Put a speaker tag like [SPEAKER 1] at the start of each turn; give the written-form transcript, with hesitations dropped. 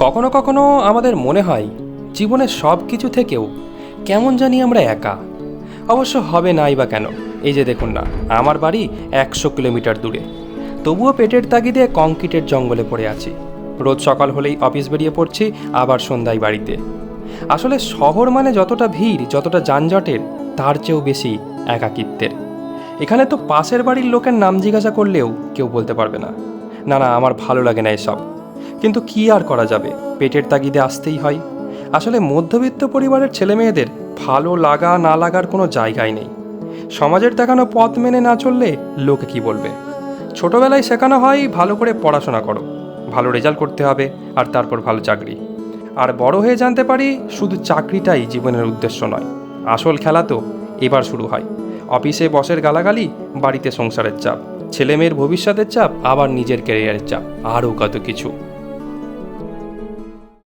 [SPEAKER 1] কখনো কখনো আমাদের মনে হয় জীবনের সব কিছু থেকেও কেমন জানি আমরা একা। অবশ্য হবে নাই বা কেন, এই যে দেখুন না, আমার বাড়ি 100 কিলোমিটার দূরে, তবুও পেটের তাগিদে কংক্রিটের জঙ্গলে পড়ে আছি। রোজ সকাল হলেই অফিস বেরিয়ে পড়ছি, আবার সন্ধ্যায় বাড়িতে। আসলে শহর মানে যতটা ভিড়, যতটা যানজটের, তার চেয়েও বেশি একাকিত্বের। এখানে তো পাশের বাড়ির লোকের নাম জিজ্ঞাসা করলেও কেউ বলতে পারবে না। না না, আমার ভালো লাগে না এসব। কিন্তু কি আর করা যাবে, পেটের তাগিদে আসতেই হয়। আসলে মধ্যবিত্ত পরিবারের ছেলেমেয়েদের ভালো লাগা না লাগার কোনো জায়গাই নেই। সমাজের দেখানো পথ মেনে না চললে লোকে কি বলবে। ছোটবেলায় শেখানো হয় ভালো করে পড়াশোনা করো, ভালো রেজাল্ট করতে হবে, আর তারপর ভালো চাকরি। আর বড় হয়ে জানতে পারি শুধু চাকরিটাই জীবনের উদ্দেশ্য নয়, আসল খেলা তো এবার শুরু হয়। অফিসে বসের গালাগালি, বাড়িতে সংসারের চাপ, ছেলেমেয়ের ভবিষ্যতের চাপ, আবার নিজের ক্যারিয়ারের চাপ, আরও কত কিছু।